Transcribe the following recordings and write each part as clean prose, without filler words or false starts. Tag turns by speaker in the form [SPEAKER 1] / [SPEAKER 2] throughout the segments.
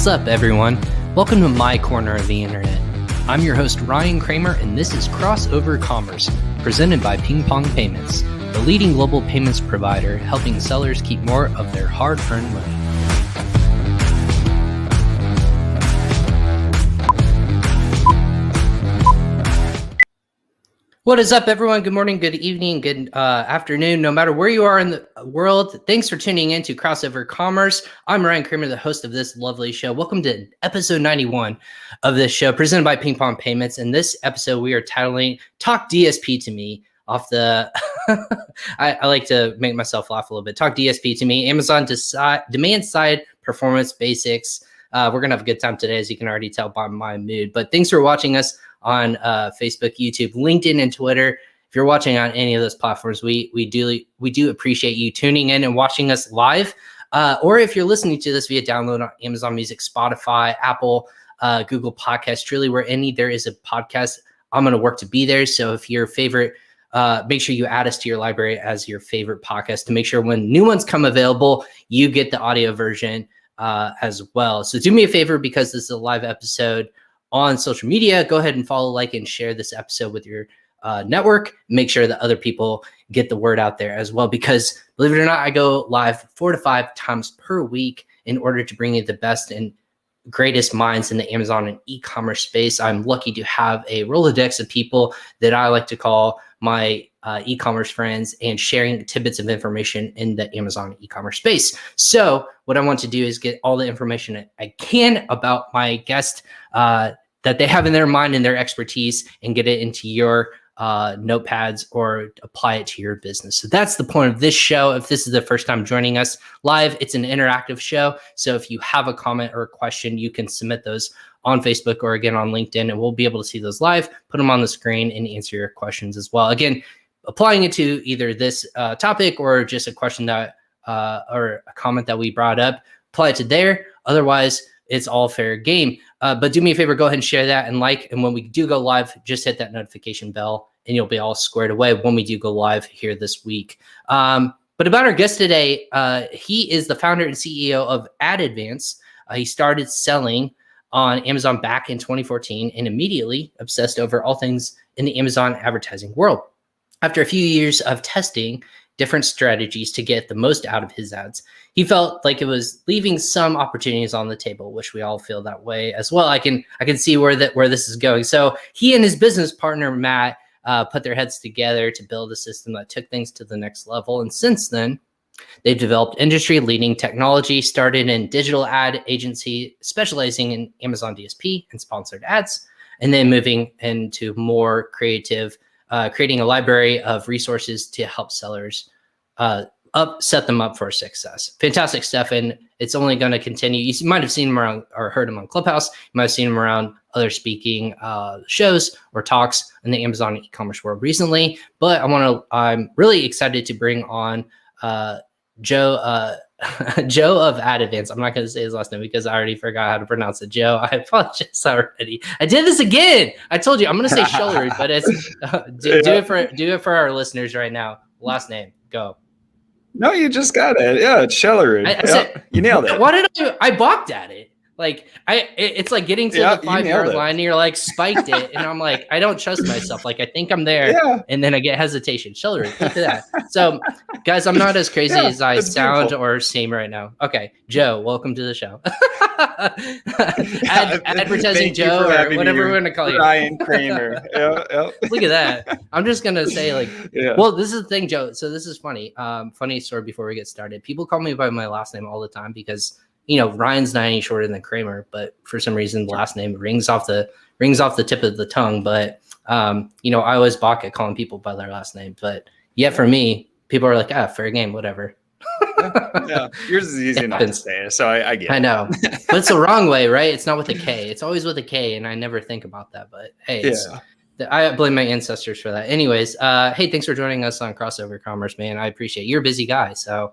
[SPEAKER 1] What's up, everyone? Welcome to my corner of the internet. I'm your host, Ryan Kramer, and this is Crossover Commerce, presented by PingPong Payments, the leading global payments provider helping sellers keep more of their hard-earned money. What is up, everyone? Good morning, good evening, good afternoon, no matter where you are in the world. Thanks for tuning in to Crossover Commerce. I'm Ryan Kramer, the host of this lovely show. Welcome to episode 91 of this show, presented by PingPong Payments. In this episode, we are titling Talk DSP to Me off the... I like to make myself laugh a little bit. Talk DSP to Me, Amazon demand-side performance basics. We're going to have a good time today, as you can already tell by my mood. But thanks for watching us on Facebook, YouTube, LinkedIn, and Twitter. If you're watching on any of those platforms, we do appreciate you tuning in and watching us live. Or if you're listening to this via download on Amazon Music, Spotify, Apple, Google Podcasts, truly where there is a podcast, I'm going to work to be there. So if your favorite, make sure you add us to your library as your favorite podcast to make sure when new ones come available, you get the audio version as well. So do me a favor, because this is a live episode on social media, go ahead and follow, like, and share this episode with your network. Make sure that other people get the word out there as well, because believe it or not, I go live 4 to 5 times per week in order to bring you the best and greatest minds in the Amazon and e-commerce space. I'm lucky to have a Rolodex of people that I like to call my e-commerce friends, and sharing tidbits of information in the Amazon e-commerce space. So what I want to do is get all the information I can about my guest that they have in their mind and their expertise, and get it into your notepads or apply it to your business. So that's the point of this show. If this is the first time joining us live, it's an interactive show. So if you have a comment or a question, you can submit those on Facebook or again on LinkedIn, and we'll be able to see those live, put them on the screen, and answer your questions as well. Again, applying it to either this topic or just a question that or a comment that we brought up, apply it to there. Otherwise, it's all fair game. But do me a favor, go ahead and share that and like. And when we do go live, just hit that notification bell, and you'll be all squared away when we do go live here this week. But about our guest today, he is the founder and CEO of AdVance. He started selling on Amazon back in 2014 and immediately obsessed over all things in the Amazon advertising world. After a few years of testing different strategies to get the most out of his ads, he felt like it was leaving some opportunities on the table, which we all feel that way as well. I can see where this is going. So he and his business partner, Matt, put their heads together to build a system that took things to the next level. And since then, they've developed industry-leading technology, started in digital ad agency, specializing in Amazon DSP and sponsored ads, and then moving into more creative, creating a library of resources to help sellers set them up for success. Fantastic stuff, and it's only going to continue. You might have seen him around or heard him on Clubhouse. You might have seen him around other speaking shows or talks in the Amazon e-commerce world recently. But I'm really excited to bring on Joe Joe of AdVance. I'm not going to say his last name because I already forgot how to pronounce it. Joe, I apologize already. I did this again. I told you I'm going to say Shelerud, but it's do it for our listeners right now. Last name, go.
[SPEAKER 2] No, you just got it. Yeah, it's Shelerud.
[SPEAKER 1] I said,
[SPEAKER 2] you nailed it.
[SPEAKER 1] What did I balked at it. Like it's like getting to the 5-yard line and you're like spiked it. And I'm like, I don't trust myself. Like, I think I'm there. Yeah. And then I get hesitation. Shelerud, look at that. So guys, I'm not as crazy as I sound or seem right now. Okay. Joe, welcome to the show. Advertising Joe or whatever we're going to call you.
[SPEAKER 2] Ryan Kramer. Yeah.
[SPEAKER 1] Look at that. I'm just going to say well, this is the thing, Joe. So this is funny. Funny story before we get started. People call me by my last name all the time because Ryan's not any shorter than Kramer, but for some reason, the last name rings off the tip of the tongue. But I always balk at calling people by their last name. But yet for me, people are like, fair game, whatever.
[SPEAKER 2] Yeah, yours is easy enough to say, so I get it.
[SPEAKER 1] I know, but it's the wrong way, right? It's not with a K. It's always with a K, and I never think about that. But hey, I blame my ancestors for that. Anyways, hey, thanks for joining us on Crossover Commerce, man. I appreciate it. You're a busy guy, so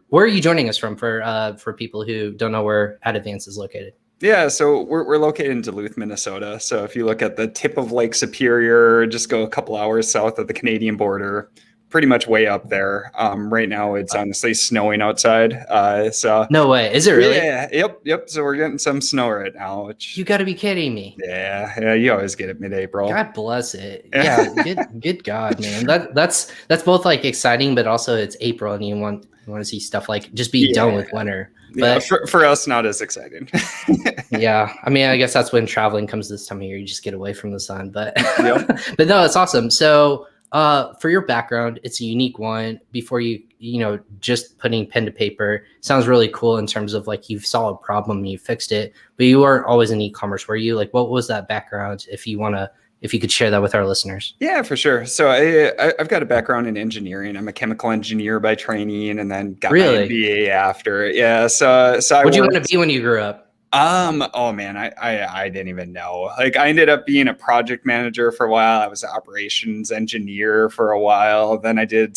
[SPEAKER 1] where are you joining us from for people who don't know where AdVance is located?
[SPEAKER 2] Yeah, so we're located in Duluth, Minnesota. So if you look at the tip of Lake Superior, just go a couple hours south of the Canadian border, pretty much way up there. Right now it's honestly snowing outside. So
[SPEAKER 1] no way. Is it really?
[SPEAKER 2] Yeah. Yep. So we're getting some snow right now, which
[SPEAKER 1] you got to be kidding me.
[SPEAKER 2] Yeah. You always get it mid-April.
[SPEAKER 1] God bless it. Yeah. good God, man. That's both like exciting, but also it's April and you want to see stuff like just be done with winter. But
[SPEAKER 2] for us, not as exciting.
[SPEAKER 1] Yeah. I mean, I guess that's when traveling comes this time of year. You just get away from the sun, but but no, it's awesome. So for your background, it's a unique one. Before you just putting pen to paper sounds really cool in terms of like you saw a problem and you fixed it, but you weren't always in e-commerce, were you? Like, what was that background? If you could share that with our listeners.
[SPEAKER 2] Yeah, for sure. So I've got a background in engineering. I'm a chemical engineer by training, and then got my MBA after. Yeah. So
[SPEAKER 1] what do you want to be when you grew up?
[SPEAKER 2] Oh man, I didn't even know. Like, I ended up being a project manager for a while. I was an operations engineer for a while. Then I did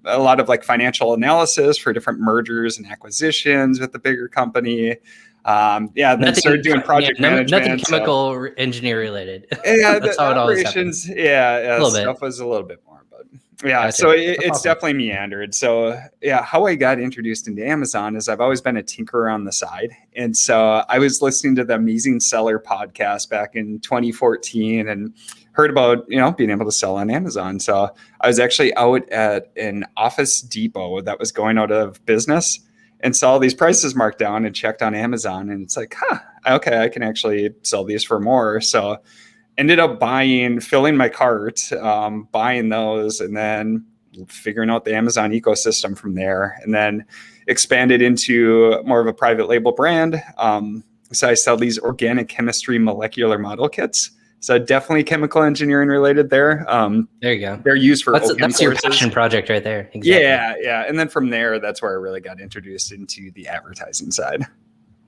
[SPEAKER 2] a lot of like financial analysis for different mergers and acquisitions with the bigger company. Then started doing project management.
[SPEAKER 1] Nothing chemical engineer related.
[SPEAKER 2] Yeah,
[SPEAKER 1] that's
[SPEAKER 2] how it always happens. Yeah, stuff was a little bit more, but yeah. Gotcha. So it's awesome. Definitely meandered. So yeah, how I got introduced into Amazon is I've always been a tinkerer on the side, and so I was listening to the Amazing Seller podcast back in 2014 and heard about being able to sell on Amazon. So I was actually out at an Office Depot that was going out of business, and saw these prices marked down and checked on Amazon. And it's like, okay, I can actually sell these for more. So ended up filling my cart, buying those, and then figuring out the Amazon ecosystem from there, and then expanded into more of a private label brand. So I sell these organic chemistry molecular model kits. So definitely chemical engineering related there.
[SPEAKER 1] There you go.
[SPEAKER 2] They're used for
[SPEAKER 1] that's your passion project right there. Exactly.
[SPEAKER 2] Yeah. And then from there, that's where I really got introduced into the advertising side.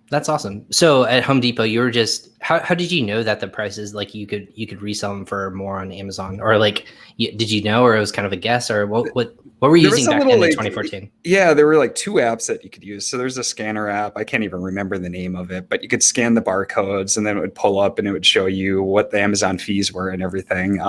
[SPEAKER 1] That's awesome. So at Home Depot, you were just how did you know that the prices like you could resell them for more on Amazon, or like did you know, or it was kind of a guess, or what were you using back in 2014?
[SPEAKER 2] Yeah, there were like 2 apps that you could use. So there's a scanner app. I can't even remember the name of it, but you could scan the barcodes and then it would pull up and it would show you what the Amazon fees were and everything.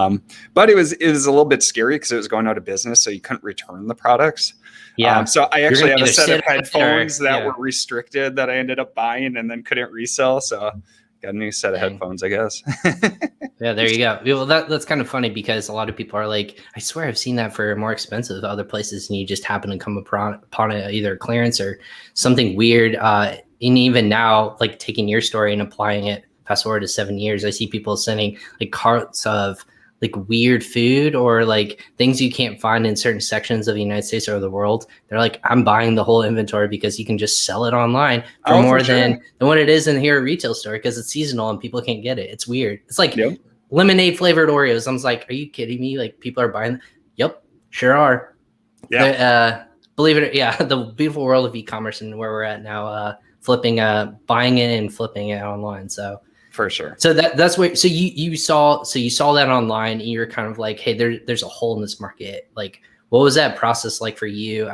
[SPEAKER 2] But it was a little bit scary because it was going out of business, so you couldn't return the products.
[SPEAKER 1] Yeah.
[SPEAKER 2] So I actually have a set of headphones that were restricted that I ended up buying and then couldn't resell. So got a new set of headphones, I guess.
[SPEAKER 1] Yeah, there you go. Well, that's kind of funny because a lot of people are like, I swear I've seen that for more expensive other places, and you just happen to come upon it, either clearance or something weird. And even now, like taking your story and applying it fast forward to 7 years, I see people sending like carts of like weird food or like things you can't find in certain sections of the United States or the world. They're like, I'm buying the whole inventory because you can just sell it online for more than what it is in here at retail store because it's seasonal and people can't get it. It's weird. It's like lemonade flavored Oreos. I was like, are you kidding me? Like people are buying. Yep, sure are. Yeah. Believe it. Yeah. The beautiful world of e-commerce and where we're at now, buying it and flipping it online. So
[SPEAKER 2] for sure.
[SPEAKER 1] So that's where. So you saw that online, and you're kind of like, hey, there's a hole in this market. Like, what was that process like for you?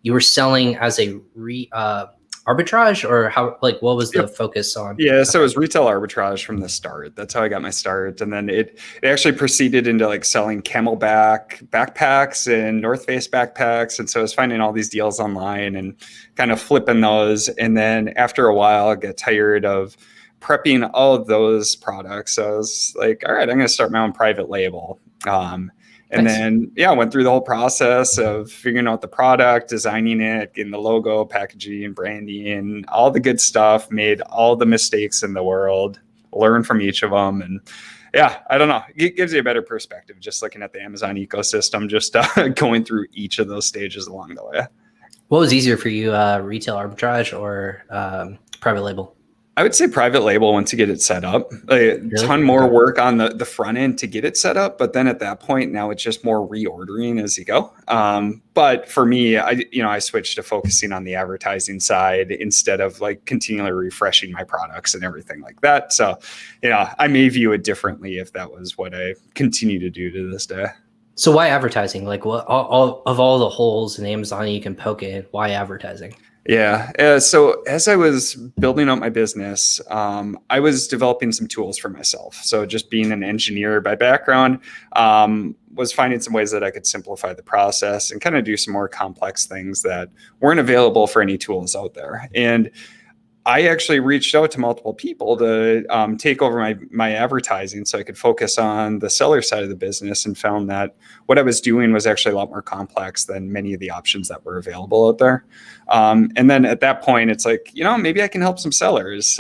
[SPEAKER 1] You were selling as a arbitrage, or how? Like, what was the focus on?
[SPEAKER 2] Yeah, so it was retail arbitrage from the start. That's how I got my start, and then it actually proceeded into like selling Camelback backpacks and North Face backpacks, and so I was finding all these deals online and kind of flipping those. And then after a while, I got tired of prepping all of those products. So I was like, all right, I'm going to start my own private label. And then, went through the whole process of figuring out the product, designing it, getting the logo, packaging, branding, all the good stuff, made all the mistakes in the world, learn from each of them. And I don't know, it gives you a better perspective just looking at the Amazon ecosystem, just going through each of those stages along the way.
[SPEAKER 1] What was easier for you, retail arbitrage or private label?
[SPEAKER 2] I would say private label once you get it set up. A ton more work on the front end to get it set up. But then at that point, now it's just more reordering as you go. But for me, I switched to focusing on the advertising side instead of like continually refreshing my products and everything like that. So, I may view it differently if that was what I continue to do to this day.
[SPEAKER 1] So why advertising? Like what of all the holes in Amazon you can poke in, why advertising?
[SPEAKER 2] Yeah. So as I was building out my business, I was developing some tools for myself. So just being an engineer by background, was finding some ways that I could simplify the process and kind of do some more complex things that weren't available for any tools out there. And I actually reached out to multiple people to take over my advertising so I could focus on the seller side of the business, and found that what I was doing was actually a lot more complex than many of the options that were available out there. And then at that point, it's like, maybe I can help some sellers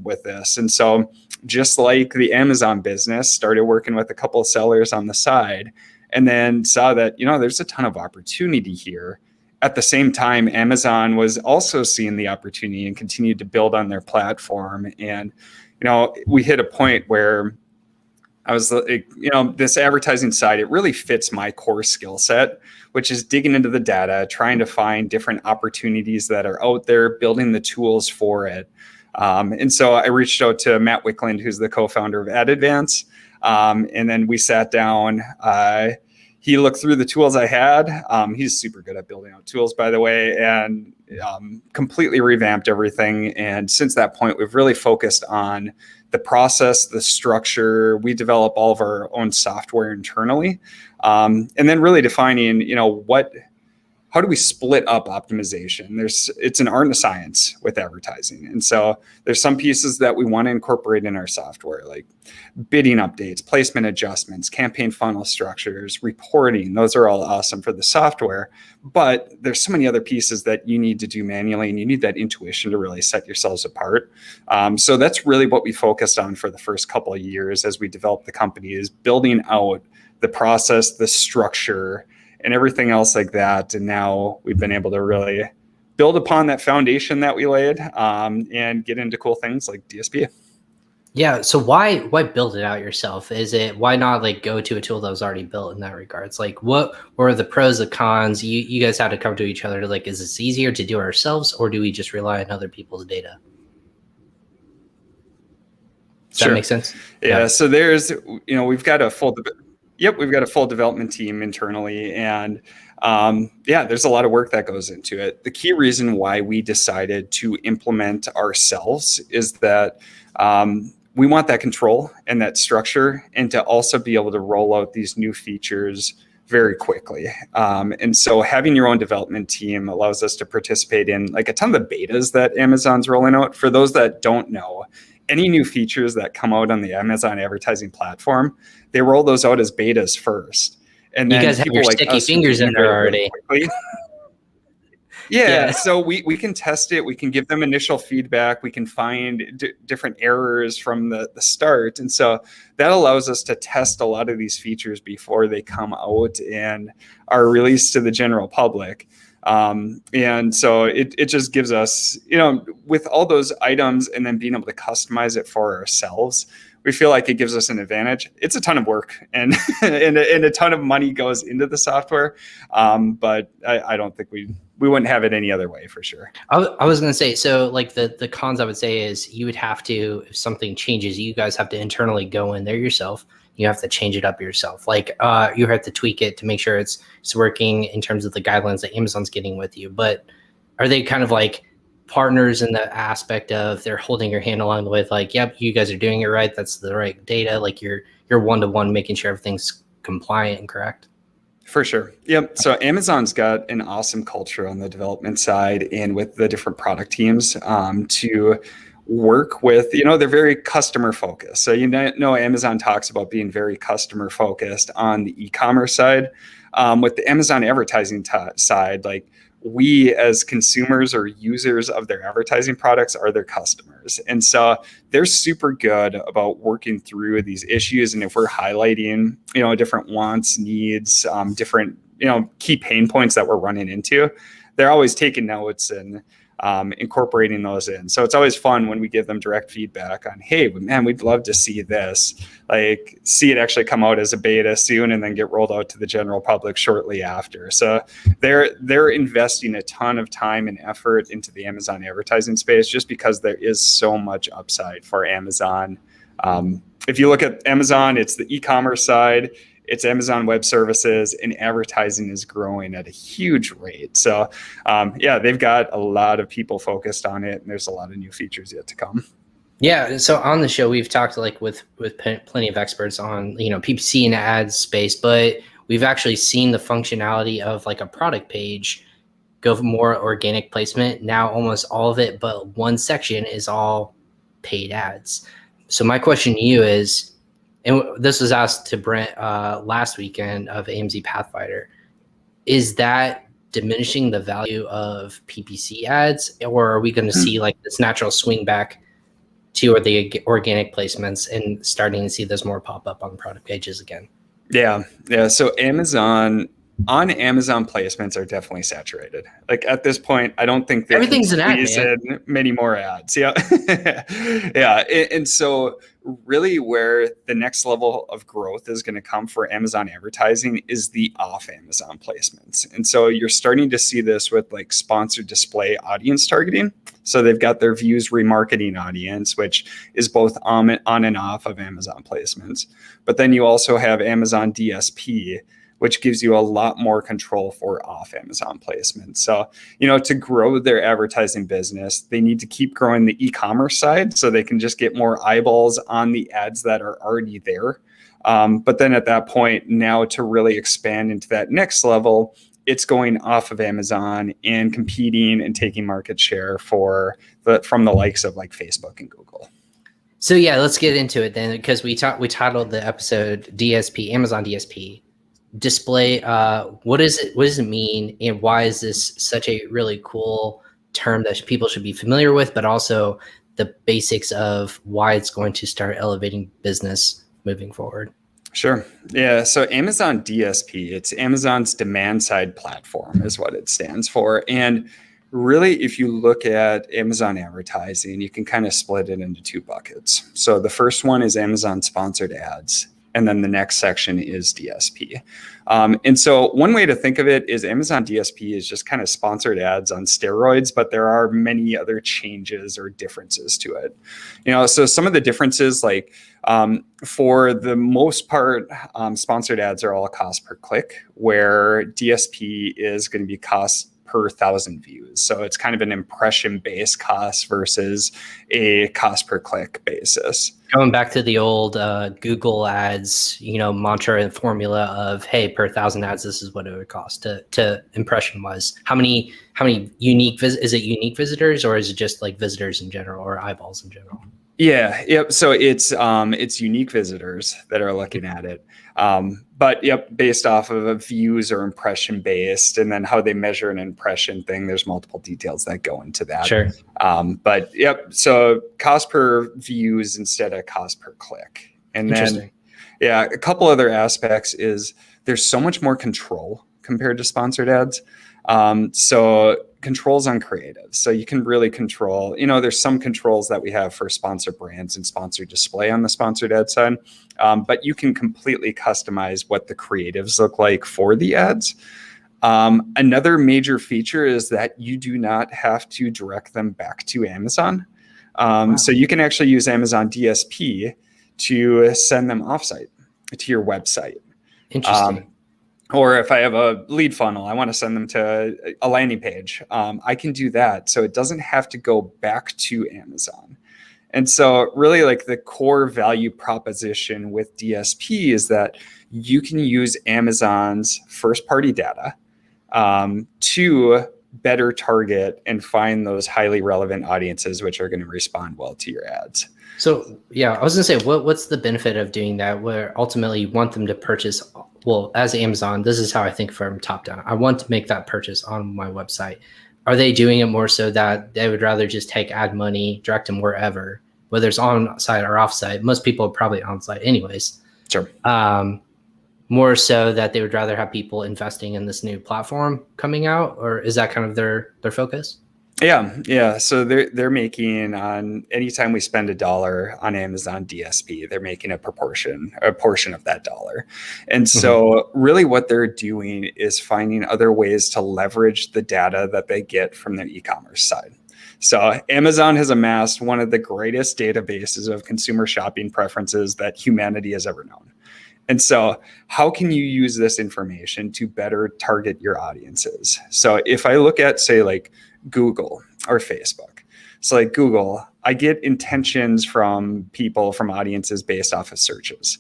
[SPEAKER 2] with this. And so just like the Amazon business, started working with a couple of sellers on the side, and then saw that, there's a ton of opportunity here. At the same time, Amazon was also seeing the opportunity and continued to build on their platform. And, we hit a point where I was like, this advertising side, it really fits my core skill set, which is digging into the data, trying to find different opportunities that are out there, building the tools for it. And so I reached out to Matt Wickland, who's the co-founder of AdAdvance. And then we sat down. He looked through the tools I had. He's super good at building out tools, by the way, and completely revamped everything. And since that point, we've really focused on the process, the structure. We develop all of our own software internally. And then really defining, how do we split up optimization? It's an art and a science with advertising. And so there's some pieces that we want to incorporate in our software, like bidding updates, placement adjustments, campaign funnel structures, reporting. Those are all awesome for the software, but there's so many other pieces that you need to do manually, and you need that intuition to really set yourselves apart. So that's really what we focused on for the first couple of years as we developed the company, is building out the process, the structure, and everything else like that. And now we've been able to really build upon that foundation that we laid, and get into cool things like DSP.
[SPEAKER 1] Yeah. So why build it out yourself? Why not go to a tool that was already built in that regards? What were the pros, the cons? You guys had to come to each other to is this easier to do ourselves, or do we just rely on other people's data? Does that make sense?
[SPEAKER 2] Yeah. So there's, we've got a full development team internally, and there's a lot of work that goes into it. The key reason why we decided to implement ourselves is that we want that control and that structure, and to also be able to roll out these new features very quickly. And so having your own development team allows us to participate in a ton of the betas that Amazon's rolling out. For those that don't know, any new features that come out on the Amazon advertising platform, they roll those out as betas first. And then
[SPEAKER 1] you guys have your sticky fingers in there already.
[SPEAKER 2] Yeah, so we can test it. We can give them initial feedback. We can find different errors from the start. And so that allows us to test a lot of these features before they come out and are released to the general public. And so it just gives us, with all those items and then being able to customize it for ourselves, we feel like it gives us an advantage. It's a ton of work and and a ton of money goes into the software. But I don't think we wouldn't have it any other way, for sure.
[SPEAKER 1] I was going to say, so the cons I would say is you would have to, if something changes, you guys have to internally go in there yourself. You have to change it up yourself. You have to tweak it to make sure it's working in terms of the guidelines that Amazon's getting with you. But are they kind of partners in the aspect of they're holding your hand along the way, yep, you guys are doing it right, that's the right data, you're one-to-one making sure everything's compliant and correct?
[SPEAKER 2] For sure. Yep. So Amazon's got an awesome culture on the development side and with the different product teams to work with, they're very customer focused. So, Amazon talks about being very customer focused on the e-commerce side. With the Amazon advertising side, we as consumers or users of their advertising products are their customers. And so they're super good about working through these issues. And if we're highlighting, different wants, needs, different, key pain points that we're running into, they're always taking notes and incorporating those in. So it's always fun when we give them direct feedback on, hey, man, we'd love to see this, see it actually come out as a beta soon and then get rolled out to the general public shortly after. So they're investing a ton of time and effort into the Amazon advertising space just because there is so much upside for Amazon. If you look at Amazon, it's the e-commerce side, it's Amazon Web Services, and advertising is growing at a huge rate. So they've got a lot of people focused on it, and there's a lot of new features yet to come.
[SPEAKER 1] Yeah, so on the show we've talked like with plenty of experts on PPC and ads space, but we've actually seen the functionality of like a product page go for more organic placement. Now almost all of it, but one section is all paid ads. So my question to you is, and this was asked to Brent last weekend of AMZ Pathfinder, is that diminishing the value of PPC ads, or are we going to see like this natural swing back to the organic placements and starting to see those more pop up on product pages again?
[SPEAKER 2] Yeah. So Amazon placements are definitely saturated. Like at this point, I don't think
[SPEAKER 1] everything's an ad, man.
[SPEAKER 2] In many more ads. Yeah. Yeah. And so really where the next level of growth is going to come for Amazon advertising is the off Amazon placements. And so you're starting to see this with like sponsored display audience targeting. So they've got their views remarketing audience, which is both on and off of Amazon placements. But then you also have Amazon DSP, which gives you a lot more control for off Amazon placements. So, to grow their advertising business, they need to keep growing the e-commerce side so they can just get more eyeballs on the ads that are already there. But then at that point, now to really expand into that next level, it's going off of Amazon and competing and taking market share from the likes of like Facebook and Google.
[SPEAKER 1] So yeah, let's get into it then, because we titled the episode DSP, Amazon DSP. Display, what does it mean, and why is this such a really cool term that people should be familiar with, but also the basics of why it's going to start elevating business moving forward?
[SPEAKER 2] Sure. Yeah. So Amazon DSP, it's Amazon's demand side platform is what it stands for. And really, if you look at Amazon advertising, you can kind of split it into two buckets. So the first one is Amazon sponsored ads. And then the next section is DSP. And so one way to think of it is Amazon DSP is just kind of sponsored ads on steroids, but there are many other changes or differences to it. So some of the differences, like for the most part, sponsored ads are all cost per click, where DSP is going to be cost per 1,000 views. So it's kind of an impression-based cost versus a cost per click basis.
[SPEAKER 1] Going back to the old Google ads, mantra and formula of, hey, per 1,000 ads, this is what it would cost to impression wise. How many unique is it unique visitors, or is it just like visitors in general or eyeballs in general?
[SPEAKER 2] Yeah. Yep. So it's unique visitors that are looking at it. But based off of views or impression based, and then how they measure an impression thing, there's multiple details that go into that.
[SPEAKER 1] Sure.
[SPEAKER 2] But so cost per views instead of cost per click. And then, a couple other aspects is there's so much more control compared to sponsored ads. So controls on creative. So you can really control, there's some controls that we have for sponsored brands and sponsored display on the sponsored ad side. But you can completely customize what the creatives look like for the ads. Another major feature is that you do not have to direct them back to Amazon. Wow. So you can actually use Amazon DSP to send them offsite to your website.
[SPEAKER 1] Interesting.
[SPEAKER 2] Or if I have a lead funnel, I want to send them to a landing page. I can do that. So it doesn't have to go back to Amazon. And so really like the core value proposition with DSP is that you can use Amazon's first party data to better target and find those highly relevant audiences, which are going to respond well to your ads.
[SPEAKER 1] So yeah, I was gonna say, what's the benefit of doing that, where ultimately you want them to purchase? Well, as Amazon, this is how I think from top down. I want to make that purchase on my website. Are they doing it more so that they would rather just take ad money, direct them wherever, whether it's on site or off site? Most people are probably on site anyways.
[SPEAKER 2] Sure.
[SPEAKER 1] More so that they would rather have people investing in this new platform coming out, or is that kind of their focus?
[SPEAKER 2] Yeah. So they're making on anytime we spend $1 on Amazon DSP, they're making a portion of that dollar. And so really what they're doing is finding other ways to leverage the data that they get from their e-commerce side. So Amazon has amassed one of the greatest databases of consumer shopping preferences that humanity has ever known. And so how can you use this information to better target your audiences? So if I look at, say, like Google or Facebook, so like Google, I get intentions from people, from audiences based off of searches.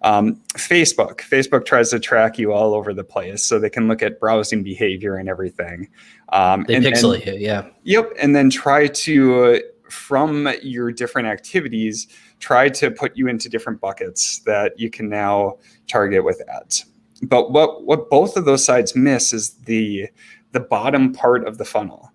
[SPEAKER 2] Facebook tries to track you all over the place, so they can look at browsing behavior and everything.
[SPEAKER 1] They pixelate you, yeah.
[SPEAKER 2] Yep, and then try to, from your different activities, try to put you into different buckets that you can now target with ads. But what both of those sides miss is the bottom part of the funnel.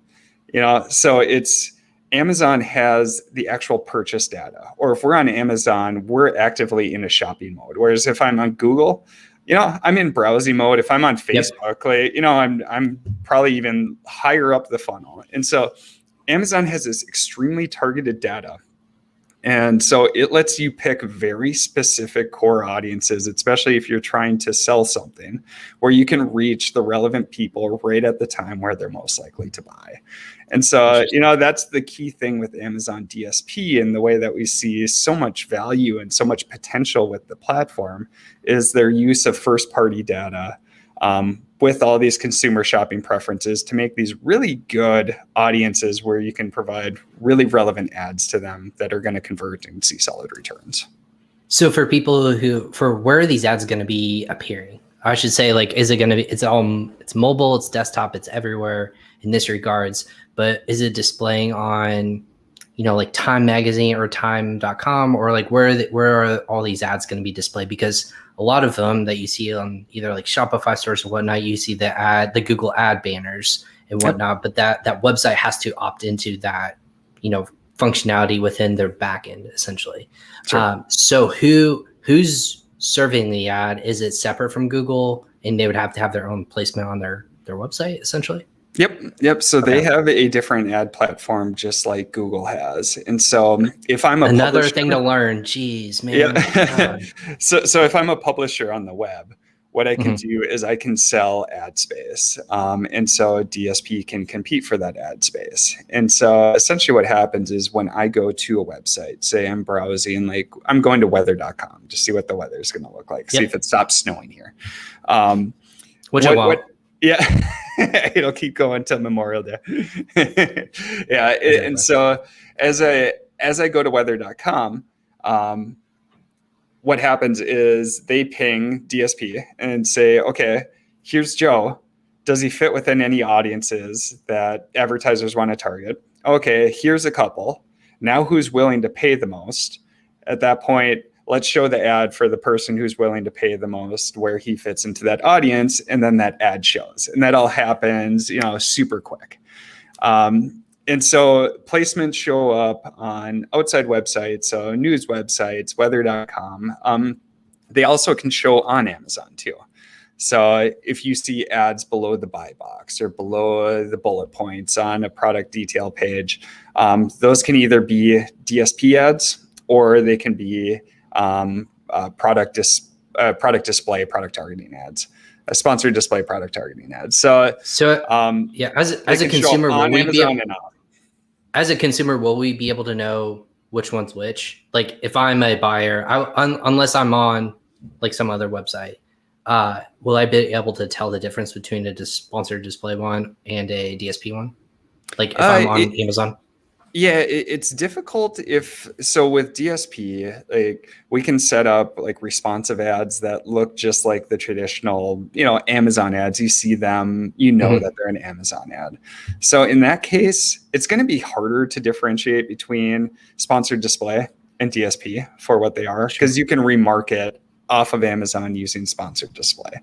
[SPEAKER 2] So it's Amazon has the actual purchase data, or if we're on Amazon, we're actively in a shopping mode. Whereas if I'm on Google, I'm in browsing mode. If I'm on Facebook, I'm probably even higher up the funnel. And so Amazon has this extremely targeted data. And so it lets you pick very specific core audiences, especially if you're trying to sell something, where you can reach the relevant people right at the time where they're most likely to buy. And so, that's the key thing with Amazon DSP, and the way that we see so much value and so much potential with the platform is their use of first-party data with all these consumer shopping preferences to make these really good audiences where you can provide really relevant ads to them that are going to convert and see solid returns.
[SPEAKER 1] So for people where are these ads going to be appearing? I should say, like, is it going to be, it's mobile, it's desktop, it's everywhere in this regards, but is it displaying on, like Time Magazine or time.com, or like where are all these ads going to be displayed? Because a lot of them that you see on either like Shopify stores or whatnot, you see the Google ad banners and whatnot, but that website has to opt into that, functionality within their backend essentially. Sure. So who's serving the ad? Is it separate from Google, and they would have to have their own placement on their website essentially?
[SPEAKER 2] Yep. So they have a different ad platform, just like Google has. And so if I'm
[SPEAKER 1] another thing to learn, geez, man.
[SPEAKER 2] Yeah. So if I'm a publisher on the web, what I can do is I can sell ad space. And so DSP can compete for that ad space. And so essentially what happens is when I go to a website, say I'm browsing, like I'm going to weather.com to see what the weather is going to look like, see if it stops snowing here.
[SPEAKER 1] Which I won't.
[SPEAKER 2] Yeah, it'll keep going till Memorial Day. Exactly. And so as I go to weather.com, what happens is they ping DSP and say, okay, here's Joe. Does he fit within any audiences that advertisers want to target? Okay, here's a couple. Now who's willing to pay the most? At that point, let's show the ad for the person who's willing to pay the most, where he fits into that audience, and then that ad shows. And that all happens, super quick. And so placements show up on outside websites, so news websites, weather.com. They also can show on Amazon too. So if you see ads below the buy box or below the bullet points on a product detail page, those can either be DSP ads, or they can be product display, product targeting ads, sponsored display product targeting ads. So
[SPEAKER 1] as a consumer, will we be able to know which one's which? Like if I'm a buyer, unless I'm on like some other website, will I be able to tell the difference between a sponsored display one and a DSP one? Like if I'm on Amazon?
[SPEAKER 2] Yeah, it's difficult with DSP, like we can set up like responsive ads that look just like the traditional, Amazon ads. You see them, that they're an Amazon ad. So in that case, it's going to be harder to differentiate between sponsored display and DSP for what they are, because you can remarket off of Amazon using sponsored display.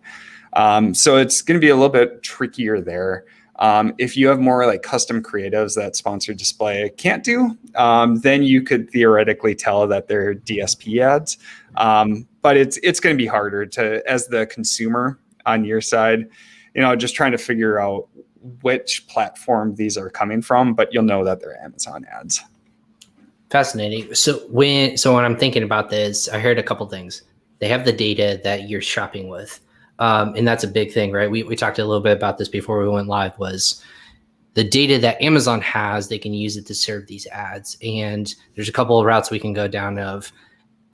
[SPEAKER 2] So it's going to be a little bit trickier there. If you have more like custom creatives that sponsored display can't do, then you could theoretically tell that they're DSP ads. But it's going to be harder as the consumer on your side, just trying to figure out which platform these are coming from, but you'll know that they're Amazon ads.
[SPEAKER 1] Fascinating. So when I'm thinking about this, I heard a couple things. They have the data that you're shopping with. And that's a big thing, right? We talked a little bit about this before we went live, was the data that Amazon has, they can use it to serve these ads. And there's a couple of routes we can go down of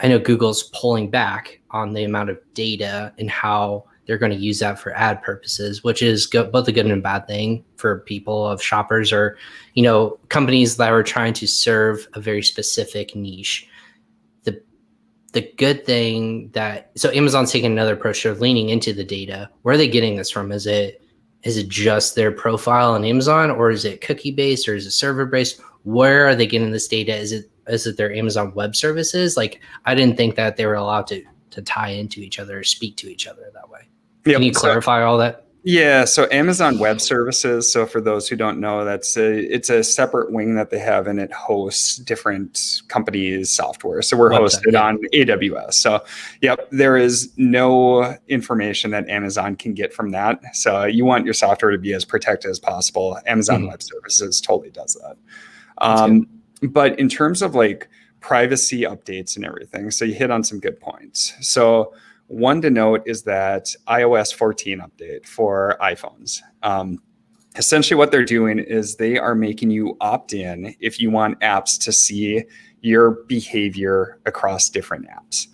[SPEAKER 1] I know Google's pulling back on the amount of data and how they're going to use that for ad purposes, which is both a good and a bad thing for people, of shoppers or, companies that are trying to serve a very specific niche. The good thing so Amazon's taking another approach. They're leaning into the data. Where are they getting this from? Is it just their profile on Amazon, or is it cookie based, or is it server based? Where are they getting this data? Is it their Amazon Web Services? Like, I didn't think that they were allowed to tie into each other or speak to each other that way. Yep. Can you clarify all that?
[SPEAKER 2] Yeah, so Amazon Web Services. So for those who don't know, it's a separate wing that they have, and it hosts different companies' software. So we're hosted on AWS. So, yep, there is no information that Amazon can get from that. So you want your software to be as protected as possible. Amazon Web Services totally does that. But in terms of like privacy updates and everything, so you hit on some good points. So one to note is that iOS 14 update for iPhones. Essentially what they're doing is they are making you opt in if you want apps to see your behavior across different apps.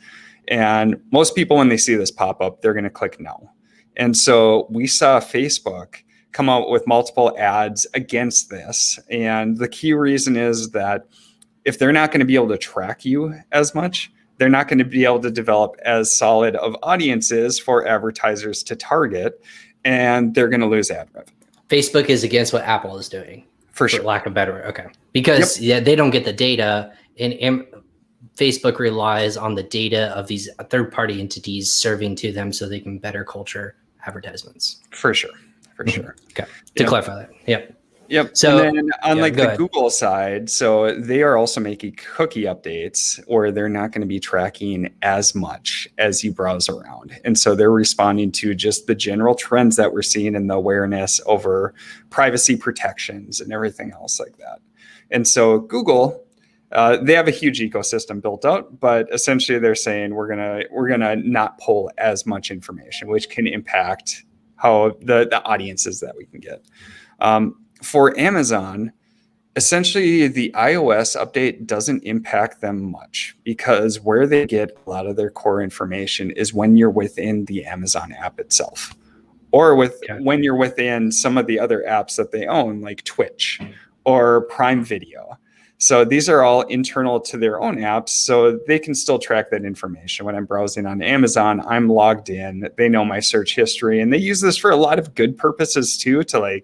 [SPEAKER 2] And most people, when they see this pop up, they're going to click no. And so we saw Facebook come out with multiple ads against this. And the key reason is that if they're not going to be able to track you as much, they're not going to be able to develop as solid of audiences for advertisers to target, and they're going to lose ad revenue.
[SPEAKER 1] Facebook is against what Apple is doing,
[SPEAKER 2] for sure.
[SPEAKER 1] Lack of better, okay, because they don't get the data, and Facebook relies on the data of these third-party entities serving to them so they can better culture advertisements.
[SPEAKER 2] For sure.
[SPEAKER 1] Okay, to clarify that,
[SPEAKER 2] Yep. So, and then on the Google side, so they are also making cookie updates, or they're not going to be tracking as much as you browse around. And so they're responding to just the general trends that we're seeing in the awareness over privacy protections and everything else like that. And so Google, they have a huge ecosystem built out, but essentially they're saying we're gonna not pull as much information, which can impact how the audiences that we can get. For Amazon, essentially the iOS update doesn't impact them much, because where they get a lot of their core information is when you're within the Amazon app itself, or when you're within some of the other apps that they own, like Twitch or Prime Video. So these are all internal to their own apps, so they can still track that information. When I'm browsing on Amazon, I'm logged in, they know my search history, and they use this for a lot of good purposes too, to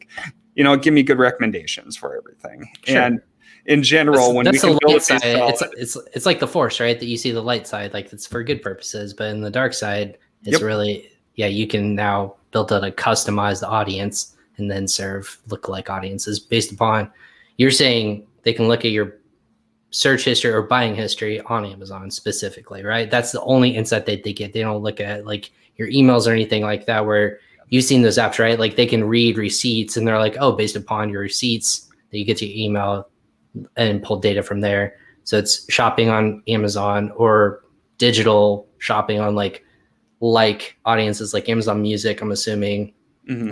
[SPEAKER 2] give me good recommendations for everything. Sure. And in general, when we can build
[SPEAKER 1] side, it's like the Force, right? That you see the light side, like it's for good purposes, but in the dark side, it's really, you can now build out a customized audience and then serve lookalike audiences based upon, you're saying they can look at your search history or buying history on Amazon specifically, right? That's the only insight that they get. They don't look at like your emails or anything like that, where you've seen those apps, right? Like they can read receipts and they're like, oh, based upon your receipts that you get to your email, and pull data from there. So it's shopping on Amazon or digital shopping on like audiences like Amazon Music, I'm assuming,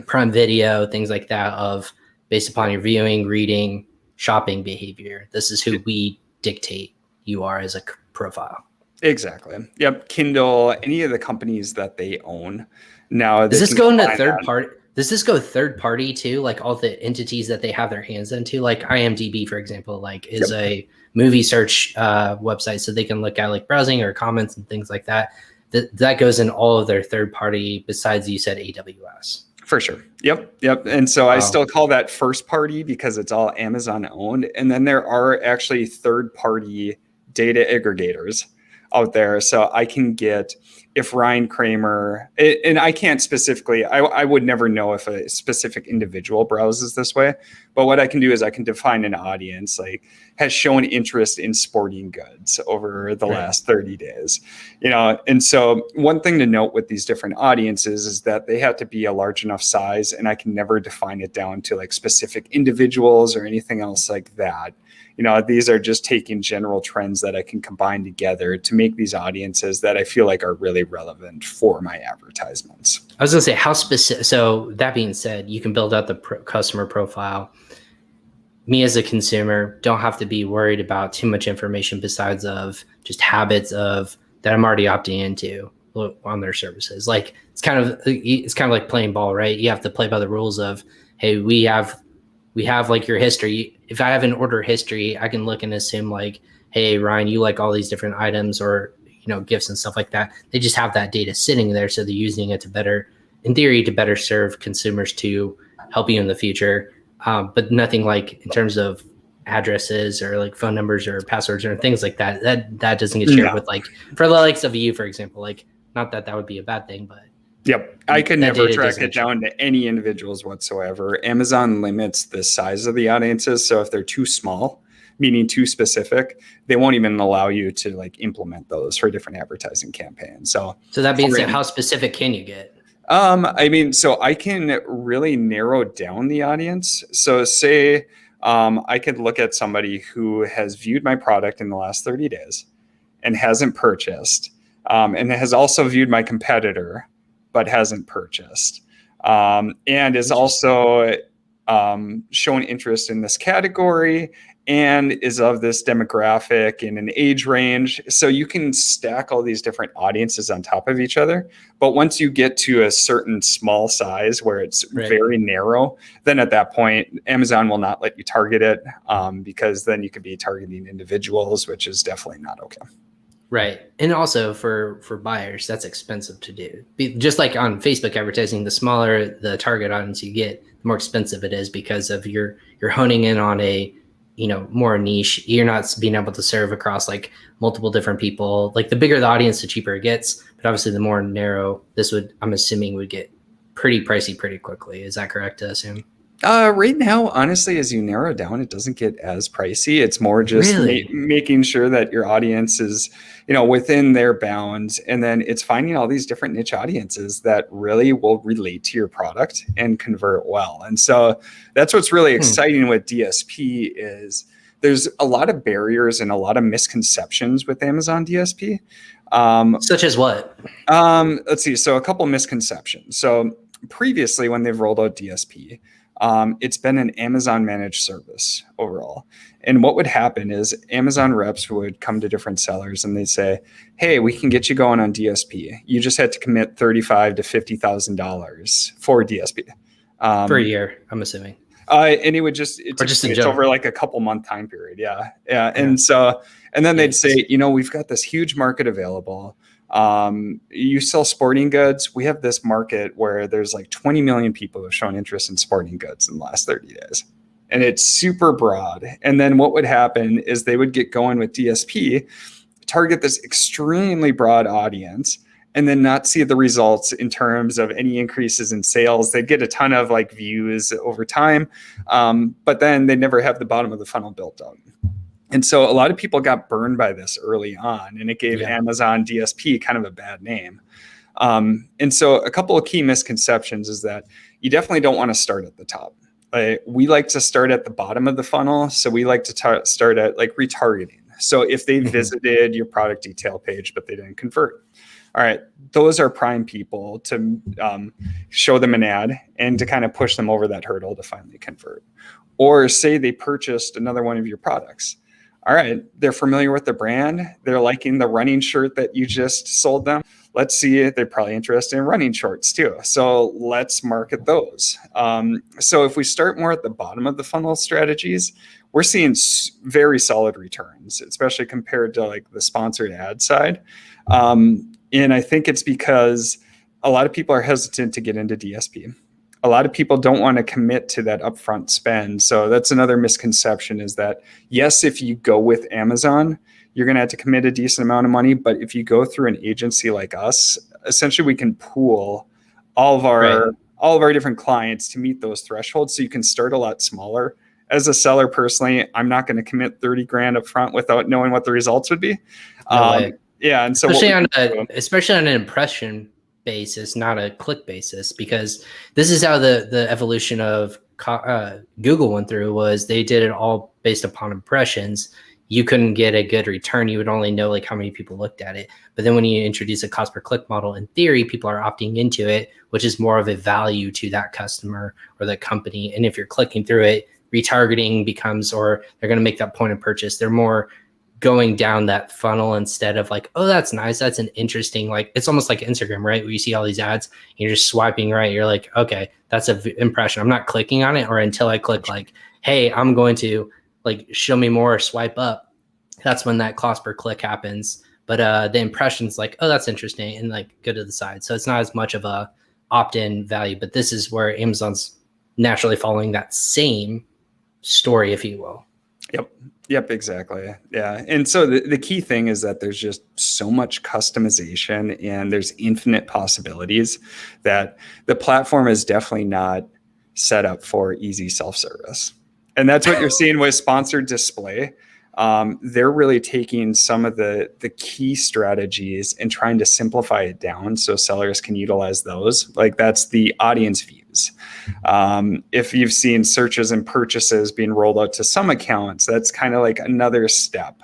[SPEAKER 1] Prime Video, things like that, of based upon your viewing, reading, shopping behavior. This is who we dictate you are as a profile.
[SPEAKER 2] Exactly. Yep. Kindle, any of the companies that they own. Now,
[SPEAKER 1] does this go into third party? Does this go third party too? Like all the entities that they have their hands into, like IMDb, for example, like is a movie search website, so they can look at like browsing or comments and things like that. That goes in all of their third party, besides you said AWS.
[SPEAKER 2] For sure. Yep. And so I still call that first party because it's all Amazon owned. And then there are actually third party data aggregators out there. So I can get, if Ryan Kramer, and I can't specifically, I would never know if a specific individual browses this way, but what I can do is I can define an audience, like has shown interest in sporting goods over the last 30 days, and so one thing to note with these different audiences is that they have to be a large enough size, and I can never define it down to like specific individuals or anything else like that. These are just taking general trends that I can combine together to make these audiences that I feel like are really relevant for my advertisements.
[SPEAKER 1] I was going to say, how specific. So that being said, you can build out the customer profile. me as a consumer don't have to be worried about too much information besides of just habits of that I'm already opting into on their services. Like it's kind of like playing ball, right? You have to play by the rules of, hey, we have like your history. If I have an order history, I can look and assume like, hey, Ryan, you like all these different items or, gifts and stuff like that. They just have that data sitting there. So they're using it in theory, to better serve consumers to help you in the future. But nothing like in terms of addresses or like phone numbers or passwords or things like that. That doesn't get shared with like for the likes of you, for example. Like, not that would be a bad thing, but
[SPEAKER 2] yep, I could never track it down to any individuals whatsoever. Amazon limits the size of the audiences, so if they're too small, meaning too specific, they won't even allow you to like implement those for different advertising campaigns. So
[SPEAKER 1] that being said, how specific can you get?
[SPEAKER 2] I mean, so I can really narrow down the audience. So say I could look at somebody who has viewed my product in the last 30 days and hasn't purchased, and has also viewed my competitor but hasn't purchased, and is also shown interest in this category and is of this demographic in an age range. So you can stack all these different audiences on top of each other. But once you get to a certain small size where it's very narrow, then at that point, Amazon will not let you target it, because then you could be targeting individuals, which is definitely not okay.
[SPEAKER 1] Right. And also for buyers, that's expensive to do. Just like on Facebook advertising, the smaller the target audience you get, the more expensive it is because of you're honing in on a, more niche. You're not being able to serve across like multiple different people. Like the bigger the audience, the cheaper it gets. But obviously the more narrow, I'm assuming would get pretty pricey pretty quickly. Is that correct to assume?
[SPEAKER 2] Right now, honestly, as you narrow down, it doesn't get as pricey. It's more just making sure that your audience is, within their bounds. And then it's finding all these different niche audiences that really will relate to your product and convert well. And so that's what's really exciting with DSP is there's a lot of barriers and a lot of misconceptions with Amazon DSP.
[SPEAKER 1] Such as what?
[SPEAKER 2] Let's see. So a couple misconceptions. So previously when they've rolled out DSP, it's been an Amazon managed service overall. And what would happen is Amazon reps would come to different sellers and they'd say, hey, we can get you going on DSP. You just had to commit $35,000 to $50,000 for DSP.
[SPEAKER 1] For a year, I'm assuming.
[SPEAKER 2] And it would it's over like a couple month time period. Yeah. And then they'd say, we've got this huge market available. You sell sporting goods. We have this market where there's like 20 million people who have shown interest in sporting goods in the last 30 days. And it's super broad. And then what would happen is they would get going with DSP, target this extremely broad audience, and then not see the results in terms of any increases in sales. They'd get a ton of like views over time, but then they never have the bottom of the funnel built up. And so a lot of people got burned by this early on, and it gave Amazon DSP kind of a bad name. And so a couple of key misconceptions is that you definitely don't want to start at the top. We like to start at the bottom of the funnel. So we like to start at like retargeting. So if they visited your product detail page, but they didn't convert, all right, those are prime people to show them an ad and to kind of push them over that hurdle to finally convert. Or say they purchased another one of your products. All right, they're familiar with the brand. They're liking the running shirt that you just sold them. Let's see, they're probably interested in running shorts too. So let's market those. So if we start more at the bottom of the funnel strategies, we're seeing very solid returns, especially compared to like the sponsored ad side. And I think it's because a lot of people are hesitant to get into DSP. A lot of people don't want to commit to that upfront spend. So that's another misconception is that, yes, if you go with Amazon, you're going to have to commit a decent amount of money. But if you go through an agency like us, essentially we can pool all of our different clients to meet those thresholds. So you can start a lot smaller. As a seller personally, I'm not going to commit 30 grand up front without knowing what the results would be. Yeah. And so
[SPEAKER 1] especially on an impression basis, not a click basis, because this is how the evolution of Google went through was they did it all based upon impressions. You couldn't get a good return. You would only know like how many people looked at it. But then when you introduce a cost per click model, in theory, people are opting into it, which is more of a value to that customer or that company. And if you're clicking through it, retargeting becomes, or they're going to make that point of purchase. They're more going down that funnel instead of like, oh, that's nice. That's an interesting, like, it's almost like Instagram, right? Where you see all these ads, and you're just swiping right. You're like, okay, that's an impression. I'm not clicking on it, or until I click like, hey, I'm going to like show me more, or swipe up. That's when that cost per click happens. But the impression's like, oh, that's interesting, and like go to the side. So it's not as much of a opt-in value, but this is where Amazon's naturally following that same story, if you will.
[SPEAKER 2] Yep, exactly. Yeah. And so the key thing is that there's just so much customization and there's infinite possibilities that the platform is definitely not set up for easy self-service. And that's what you're seeing with sponsored display. They're really taking some of the key strategies and trying to simplify it down so sellers can utilize those. Like that's the audience views. If you've seen searches and purchases being rolled out to some accounts, that's kind of like another step.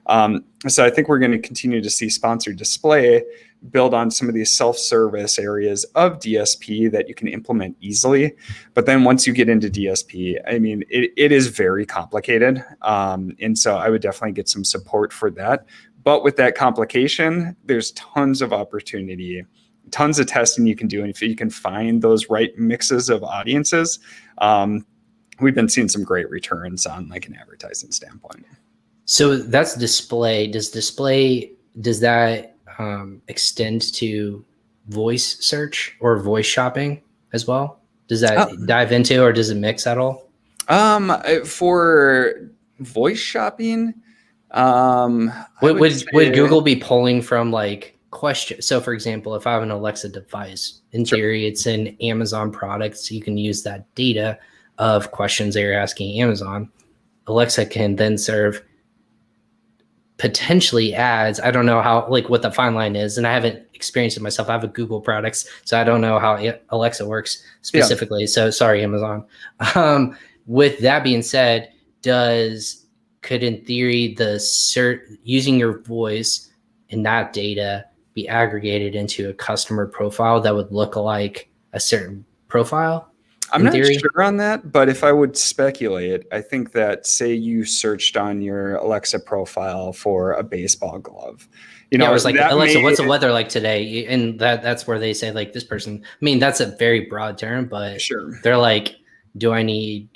[SPEAKER 2] So I think we're going to continue to see sponsored display build on some of these self-service areas of DSP that you can implement easily. But then once you get into DSP, I mean, it is very complicated. And so I would definitely get some support for that. But with that complication, there's tons of opportunity, tons of testing you can do. And if you can find those right mixes of audiences, we've been seeing some great returns on like an advertising standpoint.
[SPEAKER 1] So that's display. Does that extend to voice search or voice shopping as well? Does that dive into, or does it mix at all?
[SPEAKER 2] For voice shopping,
[SPEAKER 1] would Google be pulling from like questions? So for example, if I have an Alexa device, in theory, it's an Amazon product, so you can use that data of questions that you're asking Amazon. Alexa can then serve potentially ads. I don't know how, like what the fine line is, and I haven't experienced it myself. I have a Google products, so I don't know how Alexa works specifically. So sorry, Amazon. With that being said, could in theory using your voice and that data be aggregated into a customer profile that would look like a certain profile?
[SPEAKER 2] I'm not sure on that, but if I would speculate, I think that say you searched on your Alexa profile for a baseball glove,
[SPEAKER 1] it was like, Alexa, what's the weather like today? And that's where they say like this person, I mean, that's a very broad term, but they're like, do I need,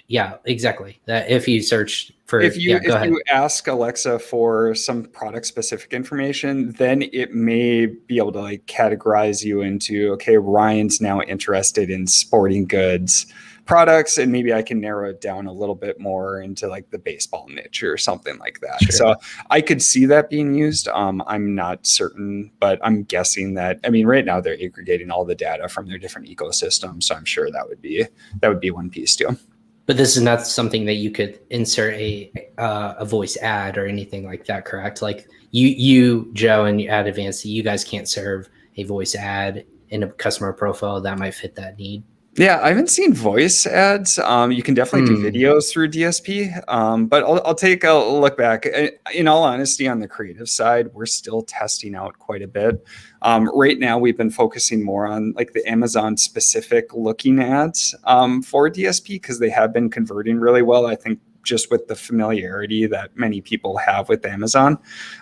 [SPEAKER 1] exactly. That if you search for,
[SPEAKER 2] if you ask Alexa for some product specific information, then it may be able to like categorize you into, okay, Ryan's now interested in sporting goods products, and maybe I can narrow it down a little bit more into like the baseball niche or something like that. Sure. So I could see that being used. I'm not certain, but I'm guessing that, I mean, right now they're aggregating all the data from their different ecosystems. So I'm sure that would be one piece too.
[SPEAKER 1] But this is not something that you could insert a voice ad or anything like that, correct? Like you Joe, and Ad Advanced, you guys can't serve a voice ad in a customer profile that might fit that need.
[SPEAKER 2] Yeah, I haven't seen voice ads. You can definitely do videos through DSP, but I'll take a look back. In all honesty, on the creative side, we're still testing out quite a bit. Right now, we've been focusing more on like the Amazon specific looking ads for DSP because they have been converting really well. I think just with the familiarity that many people have with Amazon.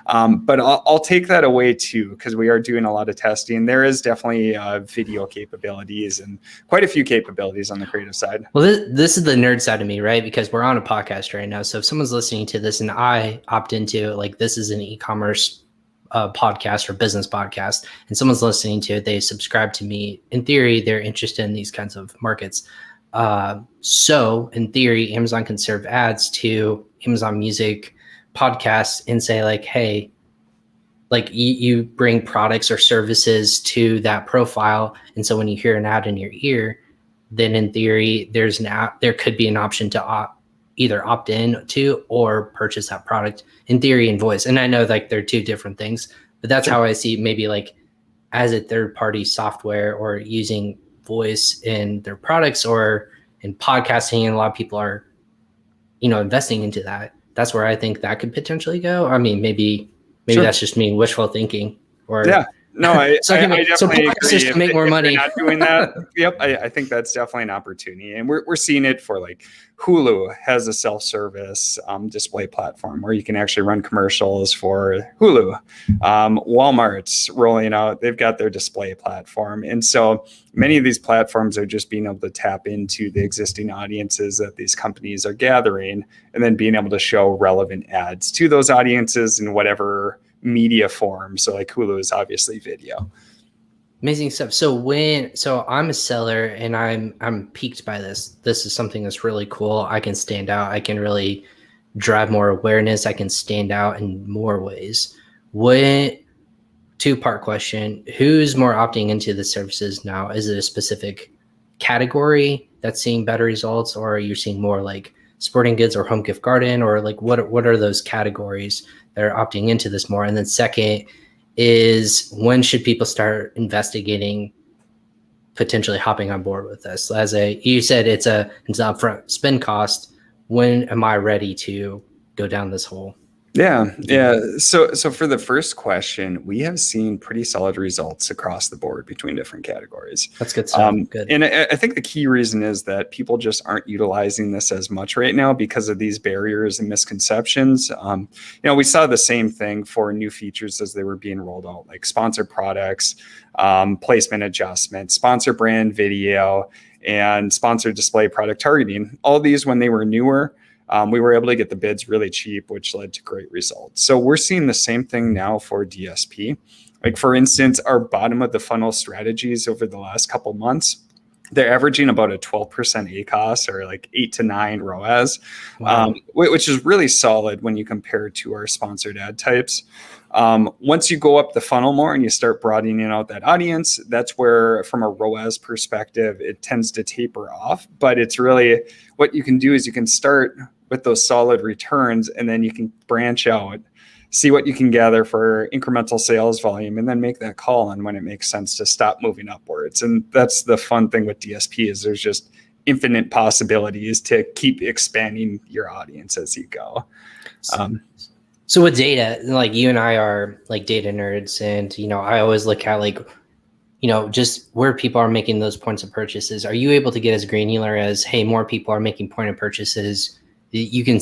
[SPEAKER 2] But I'll take that away too, because we are doing a lot of testing. There is definitely video capabilities and quite a few capabilities on the creative side.
[SPEAKER 1] Well, this is the nerd side of me, right? Because we're on a podcast right now. So if someone's listening to this and I opt into it, like this is an e-commerce podcast or business podcast, and someone's listening to it, they subscribe to me. In theory, they're interested in these kinds of markets. So in theory, Amazon can serve ads to Amazon Music podcasts and say like, hey, like you bring products or services to that profile. And so when you hear an ad in your ear, then in theory, there could be an option to either opt in to or purchase that product in theory in voice. And I know like they're two different things, but that's how I see maybe like as a third party software or using voice in their products or in podcasting, and a lot of people are, investing into that. That's where I think that could potentially go. I mean, maybe that's just me wishful thinking. Or
[SPEAKER 2] No, I definitely agree.
[SPEAKER 1] If make more money.
[SPEAKER 2] Not doing that. Yep, I think that's definitely an opportunity, and we're seeing it for like Hulu has a self-service display platform where you can actually run commercials for Hulu. Walmart's rolling out; they've got their display platform, and so many of these platforms are just being able to tap into the existing audiences that these companies are gathering, and then being able to show relevant ads to those audiences in whatever media form. So like Hulu is obviously video.
[SPEAKER 1] Amazing stuff. So I'm a seller and I'm piqued by this. This is something that's really cool. I can stand out. I can really drive more awareness. I can stand out in more ways. Two-part question. Who's more opting into the services now? Is it a specific category that's seeing better results, or are you seeing more like sporting goods or home gift garden, or like what are those categories that are opting into this more? And then second is, when should people start investigating potentially hopping on board with this? You said it's an upfront spend cost. When am I ready to go down this hole?
[SPEAKER 2] Yeah. So for the first question, we have seen pretty solid results across the board between different categories.
[SPEAKER 1] That's good stuff. Good.
[SPEAKER 2] And I think the key reason is that people just aren't utilizing this as much right now because of these barriers and misconceptions. We saw the same thing for new features as they were being rolled out, like sponsored products, placement adjustments, sponsor brand video, and sponsored display product targeting. All these, when they were newer, we were able to get the bids really cheap, which led to great results. So we're seeing the same thing now for DSP. Like, for instance, our bottom of the funnel strategies over the last couple months, they're averaging about a 12% ACOS, or like 8 to 9 ROAS, wow. Which is really solid when you compare to our sponsored ad types. Once you go up the funnel more and you start broadening out that audience, that's where, from a ROAS perspective, it tends to taper off. But it's really, what you can do is you can start with those solid returns, and then you can branch out, see what you can gather for incremental sales volume, and then make that call on when it makes sense to stop moving upwards. And that's the fun thing with DSP, is there's just infinite possibilities to keep expanding your audience as you go.
[SPEAKER 1] So with data, like, you and I are like data nerds, and, I always look at like, just where people are making those points of purchases. Are you able to get as granular as, hey, more people are making point of purchases? You can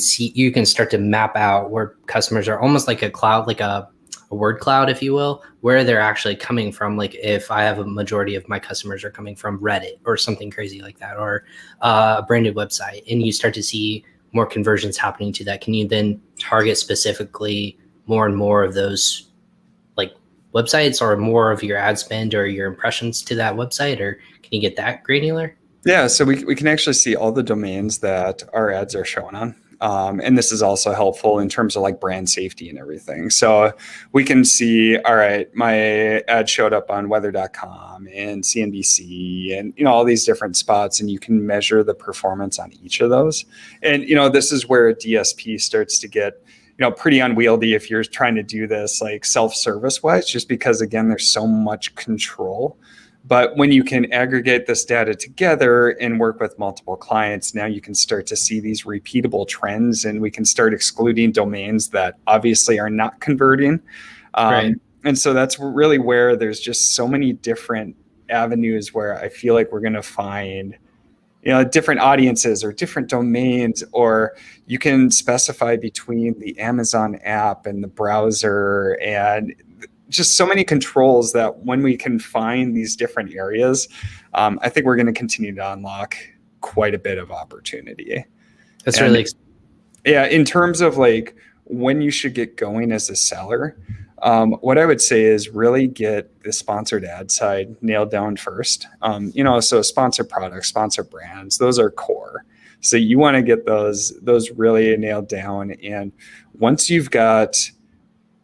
[SPEAKER 1] start to map out where customers are, almost like a cloud, like a word cloud, if you will, where they're actually coming from. Like, if I have a majority of my customers are coming from Reddit or something crazy like that, or a branded website, and you start to see more conversions happening to that, can you then target specifically more and more of those like websites, or more of your ad spend or your impressions to that website? Or can you get that granular?
[SPEAKER 2] Yeah, so we can actually see all the domains that our ads are shown on. And this is also helpful in terms of like brand safety and everything. So we can see, all right, my ad showed up on weather.com and CNBC and, all these different spots, and you can measure the performance on each of those. And, this is where DSP starts to get, pretty unwieldy if you're trying to do this like self-service wise, just because, again, there's so much control. But when you can aggregate this data together and work with multiple clients, now you can start to see these repeatable trends, and we can start excluding domains that obviously are not converting.
[SPEAKER 1] Right.
[SPEAKER 2] And so that's really where there's just so many different avenues where I feel like we're going to find, different audiences or different domains, or you can specify between the Amazon app and the browser, and just so many controls that when we can find these different areas, I think we're going to continue to unlock quite a bit of opportunity.
[SPEAKER 1] That's really
[SPEAKER 2] yeah. In terms of like when you should get going as a seller, what I would say is really get the sponsored ad side nailed down first. So sponsored products, sponsored brands, those are core. So you want to get those really nailed down. And once you've got